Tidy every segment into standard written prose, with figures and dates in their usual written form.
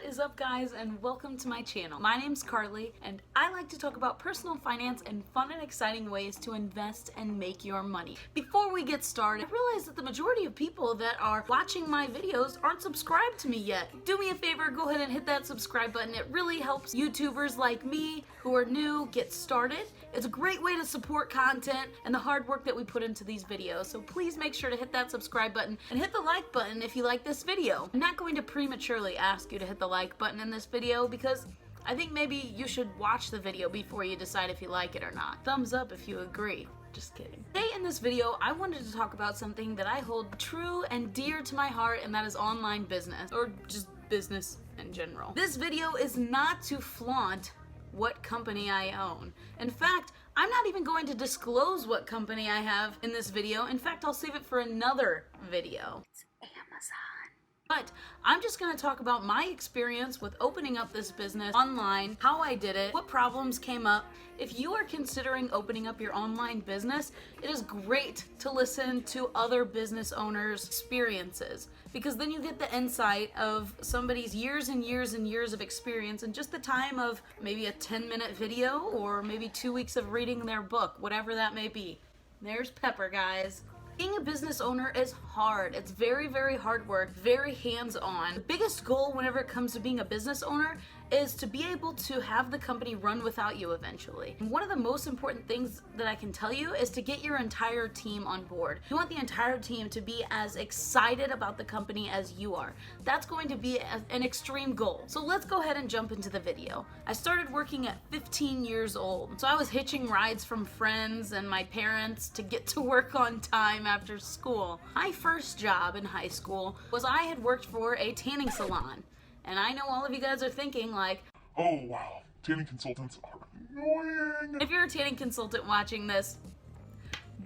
is up, guys, and welcome to my channel. My name's Carly and I like to talk about personal finance and fun and exciting ways to invest and make your money. Before we get started, I realize that the majority of people that are watching my videos aren't subscribed to me yet. Do me a favor, go ahead and hit that subscribe button. It really helps YouTubers like me who are new get started. It's a great way to support content and the hard work that we put into these videos. So please make sure to hit that subscribe button and hit the like button if you like this video. I'm not going to prematurely ask you to hit the like button in this video because I think maybe you should watch the video before you decide if you like it or not. Thumbs up if you agree. Just kidding. Today in this video, I wanted to talk about something that I hold true and dear to my heart, and that is online business, or just business in general. This video is not to flaunt what company I own. In fact, I'm not even going to disclose what company I have in this video. In fact, I'll save it for another video. It's Amazon. But I'm just going to talk about my experience with opening up this business online, how I did it, what problems came up. If you are considering opening up your online business, it is great to listen to other business owners' experiences, because then you get the insight of somebody's years and years and years of experience in just the time of maybe a 10-minute video or maybe 2 weeks of reading their book, whatever that may be. There's Pepper, guys. Being a business owner is hard. It's very, very hard work, very hands-on. The biggest goal whenever it comes to being a business owner is to be able to have the company run without you eventually. And one of the most important things that I can tell you is to get your entire team on board. You want the entire team to be as excited about the company as you are. That's going to be an extreme goal. So let's go ahead and jump into the video. I started working at 15 years old. So I was hitching rides from friends and my parents to get to work on time after school. My first job in high school was I had worked for a tanning salon. And I know all of you guys are thinking like, oh wow, tanning consultants are annoying. If you're a tanning consultant watching this,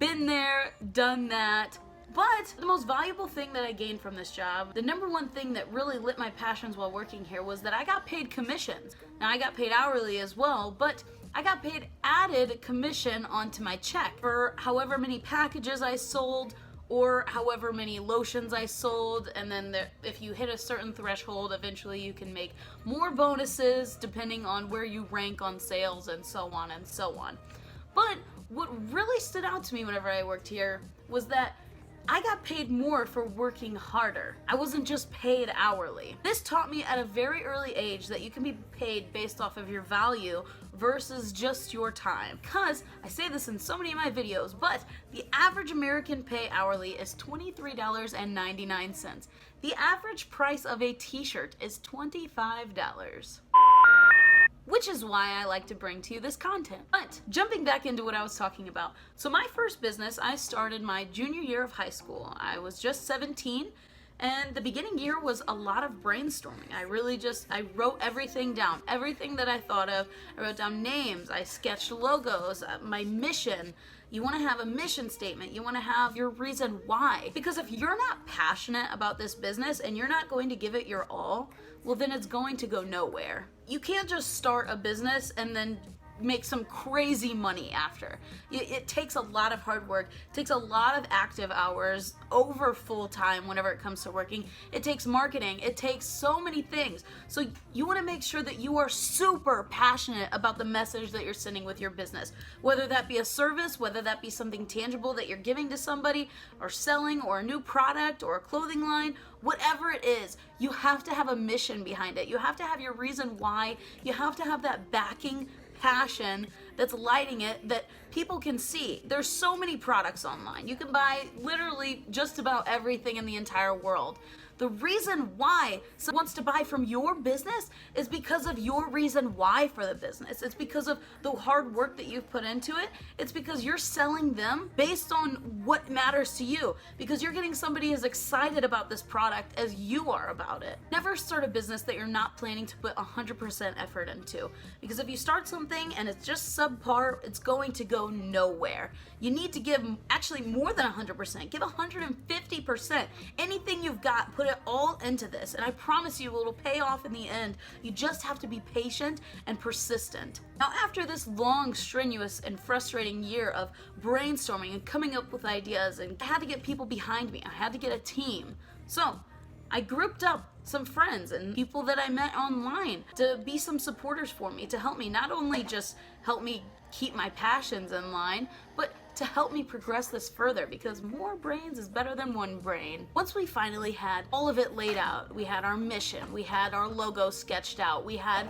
been there, done that. But the most valuable thing that I gained from this job, the number one thing that really lit my passions while working here, was that I got paid commissions. Now I got paid hourly as well, but I got paid added commission onto my check for however many packages I sold, or however many lotions I sold, and then if you hit a certain threshold, eventually you can make more bonuses depending on where you rank on sales, and so on and so on. But what really stood out to me whenever I worked here was that I got paid more for working harder. I wasn't just paid hourly. This taught me at a very early age that you can be paid based off of your value versus just your time. Because, I say this in so many of my videos, but the average American pay hourly is $23.99. The average price of a t-shirt is $25. Which is why I like to bring to you this content. But jumping back into what I was talking about. So my first business, I started my junior year of high school. I was just 17, and the beginning year was a lot of brainstorming. I wrote everything down, everything that I thought of. I wrote down names, I sketched logos, my mission. You want to have a mission statement. You want to have your reason why. Because if you're not passionate about this business and you're not going to give it your all, well, then it's going to go nowhere. You can't just start a business and then make some crazy money after. It takes a lot of hard work. It takes a lot of active hours over full time whenever it comes to working. It takes marketing. It takes so many things. So you want to make sure that you are super passionate about the message that you're sending with your business. Whether that be a service, whether that be something tangible that you're giving to somebody, or selling, or a new product, or a clothing line, whatever it is, you have to have a mission behind it. You have to have your reason why. You have to have that backing passion that's lighting it that people can see. There's so many products online. You can buy literally just about everything in the entire world. The reason why someone wants to buy from your business is because of your reason why for the business. It's because of the hard work that you've put into it. It's because you're selling them based on what matters to you, because you're getting somebody as excited about this product as you are about it. Never start a business that you're not planning to put 100% effort into, because if you start something and it's just subpar, it's going to go nowhere. You need to give actually more than 100%. Give 150%. Anything you've got, put it all into this, and I promise you it'll pay off in the end. You just have to be patient and persistent. Now, after this long, strenuous, and frustrating year of brainstorming and coming up with ideas, and I had to get people behind me, I had to get a team. So I grouped up some friends and people that I met online to be some supporters for me, to help me not only just help me keep my passions in line, but to help me progress this further, because more brains is better than one brain. Once we finally had all of it laid out, we had our mission, we had our logo sketched out, we had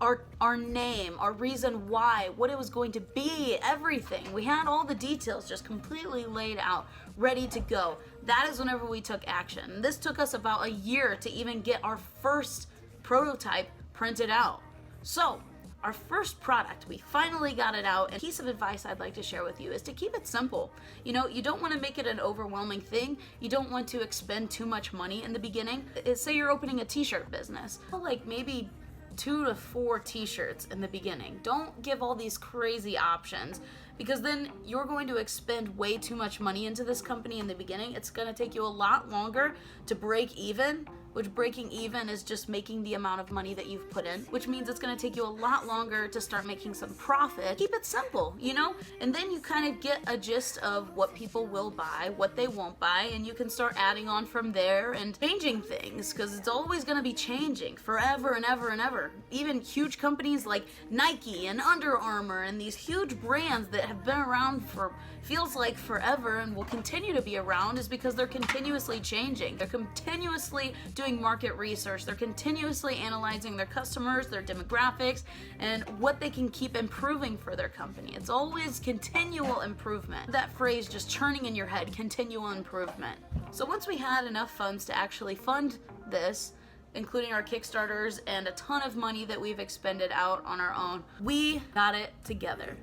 our name, our reason why, what it was going to be, everything. We had all the details just completely laid out, ready to go. That is whenever we took action. This took us about a year to even get our first prototype printed out. So, our first product, we finally got it out, and a piece of advice I'd like to share with you is to keep it simple. You know, you don't want to make it an overwhelming thing. You don't want to expend too much money in the beginning. Say you're opening a t-shirt business, like maybe 2 to 4 t-shirts in the beginning. Don't give all these crazy options, because then you're going to expend way too much money into this company in the beginning. It's going to take you a lot longer to break even, which breaking even is just making the amount of money that you've put in, which means it's going to take you a lot longer to start making some profit. Keep it simple, you know, and then you kind of get a gist of what people will buy, what they won't buy, and you can start adding on from there and changing things, because it's always going to be changing forever and ever and ever. Even huge companies like Nike and Under Armour and these huge brands that have been around for feels like forever and will continue to be around is because they're continuously changing. They're continuously doing market research. They're continuously analyzing their customers, their demographics, and what they can keep improving for their company. It's always continual improvement. That phrase just churning in your head, continual improvement. So once we had enough funds to actually fund this, including our Kickstarters and a ton of money that we've expended out on our own, we got it together.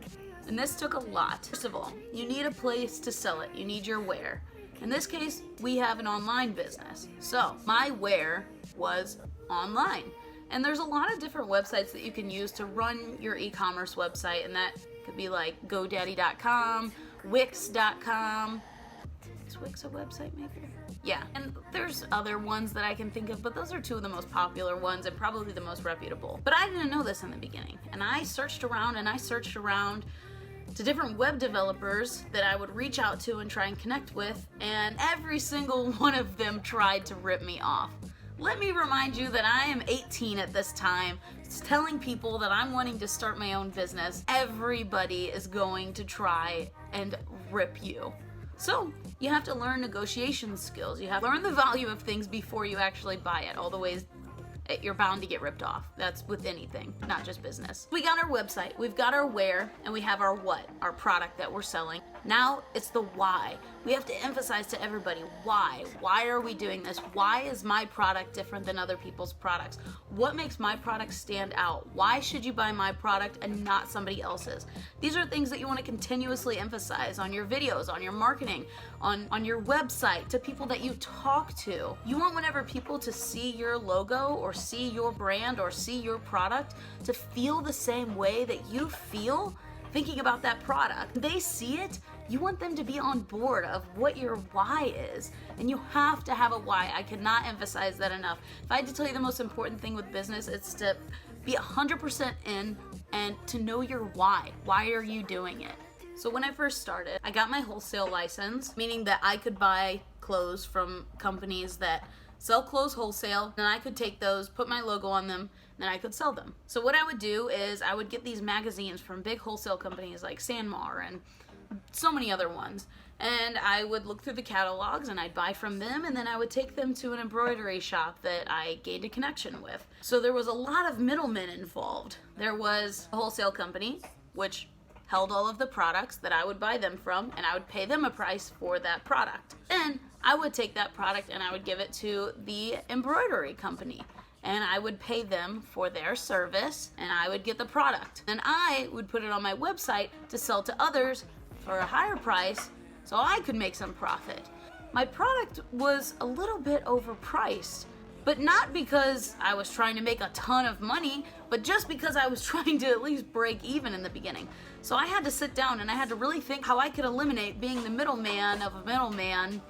And this took a lot. First of all, you need a place to sell it. You need your wear. In this case, we have an online business. So my wear was online. And there's a lot of different websites that you can use to run your e-commerce website, and that could be like GoDaddy.com, Wix.com. Is Wix a website maker? Yeah, and there's other ones that I can think of, but those are 2 of the most popular ones and probably the most reputable. But I didn't know this in the beginning, and I searched around to different web developers that I would reach out to and try and connect with, and every single one of them tried to rip me off. Let me remind you that I am 18 at this time, telling people that I'm wanting to start my own business. Everybody is going to try and rip you. So you have to learn negotiation skills. You have to learn the value of things before you actually buy it. All the ways you're bound to get ripped off. That's with anything, not just business. We got our website, we've got our where, and we have our what, our product that we're selling. Now it's the why. We have to emphasize to everybody why. Why are we doing this? Why is my product different than other people's products? What makes my product stand out? Why should you buy my product and not somebody else's? These are things that you want to continuously emphasize on your videos, on your marketing, on your website, to people that you talk to. You want whenever people to see your logo or see your brand or see your product to feel the same way that you feel thinking about that product. They see it, you want them to be on board of what your why is. And you have to have a why. I cannot emphasize that enough. If I had to tell you the most important thing with business, it's to be 100% in and to know your why. Why are you doing it? So when I first started, I got my wholesale license, meaning that I could buy clothes from companies that sell clothes wholesale, and I could take those, put my logo on them, and then I could sell them. So what I would do is I would get these magazines from big wholesale companies like Sanmar and so many other ones, and I would look through the catalogs and I'd buy from them, and then I would take them to an embroidery shop that I gained a connection with. So there was a lot of middlemen involved. There was a wholesale company, which held all of the products that I would buy them from, and I would pay them a price for that product. Then I would take that product and I would give it to the embroidery company, and I would pay them for their service, and I would get the product. And I would put it on my website to sell to others for a higher price so I could make some profit. My product was a little bit overpriced, but not because I was trying to make a ton of money, but just because I was trying to at least break even in the beginning. So I had to sit down and I had to really think how I could eliminate being the middleman of a middleman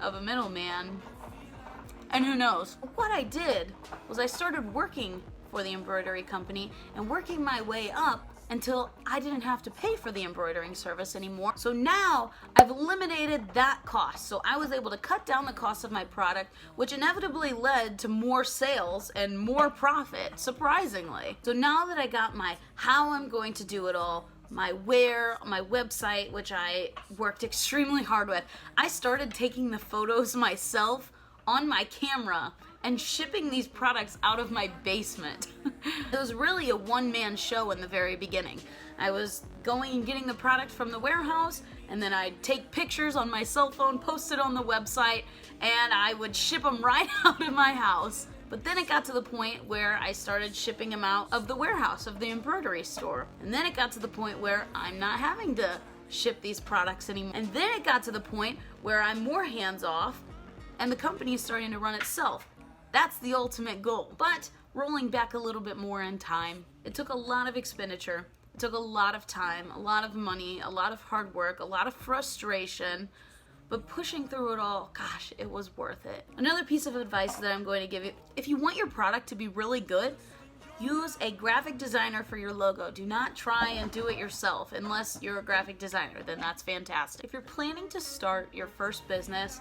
of a middleman. And who knows? What I did was I started working for the embroidery company and working my way up until I didn't have to pay for the embroidering service anymore. So now I've eliminated that cost. So I was able to cut down the cost of my product, which inevitably led to more sales and more profit, surprisingly. So now that I got my how I'm going to do it all, my where, my website, which I worked extremely hard with, I started taking the photos myself on my camera and shipping these products out of my basement. It was really a one-man show in the very beginning. I was going and getting the product from the warehouse, and then I'd take pictures on my cell phone, post it on the website, and I would ship them right out of my house. But then it got to the point where I started shipping them out of the warehouse of the embroidery store. And then it got to the point where I'm not having to ship these products anymore. And then it got to the point where I'm more hands-off and the company is starting to run itself. That's the ultimate goal. But rolling back a little bit more in time, it took a lot of expenditure. It took a lot of time, a lot of money, a lot of hard work, a lot of frustration. But pushing through it all, gosh, it was worth it. Another piece of advice that I'm going to give you, if you want your product to be really good, use a graphic designer for your logo. Do not try and do it yourself unless you're a graphic designer, then that's fantastic. If you're planning to start your first business,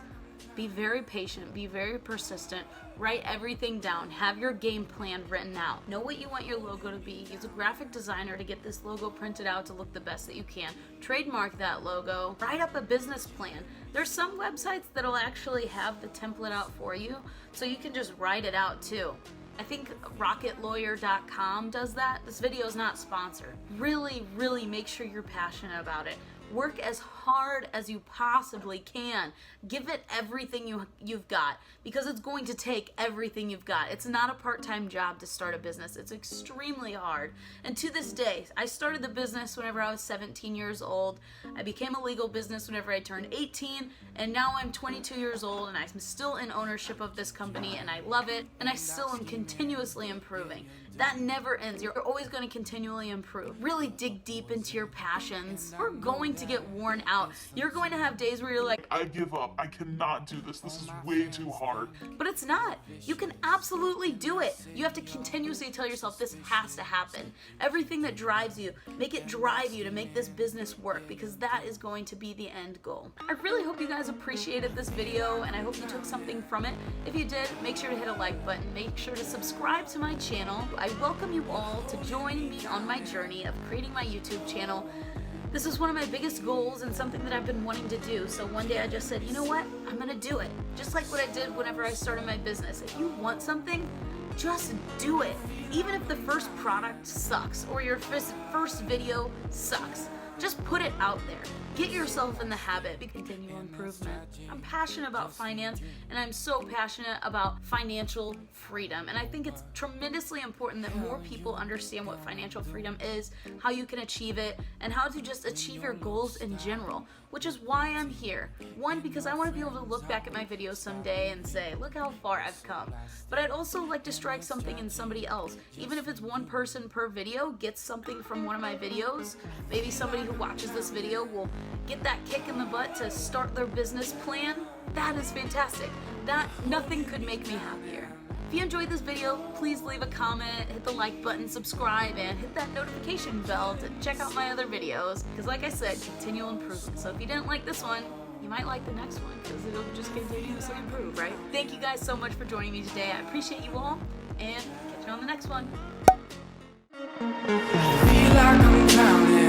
be very patient, be very persistent, write everything down, have your game plan written out. Know what you want your logo to be. Use a graphic designer to get this logo printed out to look the best that you can. Trademark that logo. Write up a business plan. There's some websites that'll actually have the template out for you, so you can just write it out too. I think rocketlawyer.com does that. This video is not sponsored. Really, really make sure you're passionate about it. Work as hard as you possibly can. Give it everything you've got, because it's going to take everything you've got. It's not a part-time job to start a business. It's extremely hard. And to this day, I started the business whenever I was 17 years old. I became a legal business whenever I turned 18, and now I'm 22 years old, and I'm still in ownership of this company, and I love it, and I still am continuously improving. That never ends. You're always going to continually improve. Really dig deep into your passions. You're going to get worn out. You're going to have days where you're like, I give up. I cannot do this. This is way too hard. but it's not. You can absolutely do it. You have to continuously tell yourself this has to happen. Everything that drives you, make it drive you to make this business work, because that is going to be the end goal. I really hope you guys appreciated this video, and I hope you took something from it. If you did, make sure to hit a like button. Make sure to subscribe to my channel. I welcome you all to join me on my journey of creating my YouTube channel. This is one of my biggest goals and something that I've been wanting to do. So one day I just said, you know what? I'm gonna do it. Just like what I did whenever I started my business. If you want something, just do it. Even if the first product sucks or your first video sucks, just put it out there. Get yourself in the habit of continual improvement. I'm passionate about finance, and I'm so passionate about financial freedom. And I think it's tremendously important that more people understand what financial freedom is, how you can achieve it, and how to just achieve your goals in general, which is why I'm here. One, because I want to be able to look back at my videos someday and say, look how far I've come. But I'd also like to strike something in somebody else. Even if it's one person per video gets something from one of my videos, maybe somebody who watches this video will get that kick in the butt to start their business plan. That is fantastic. Nothing could make me happier. If you enjoyed this video, please leave a comment, hit the like button, subscribe, and hit that notification bell to check out my other videos. Because like I said, continual improvement. So if you didn't like this one, you might like the next one, because it'll just continuously improve, right? Thank you guys so much for joining me today. I appreciate you all, and catch you on the next one. Feel like I'm drowning.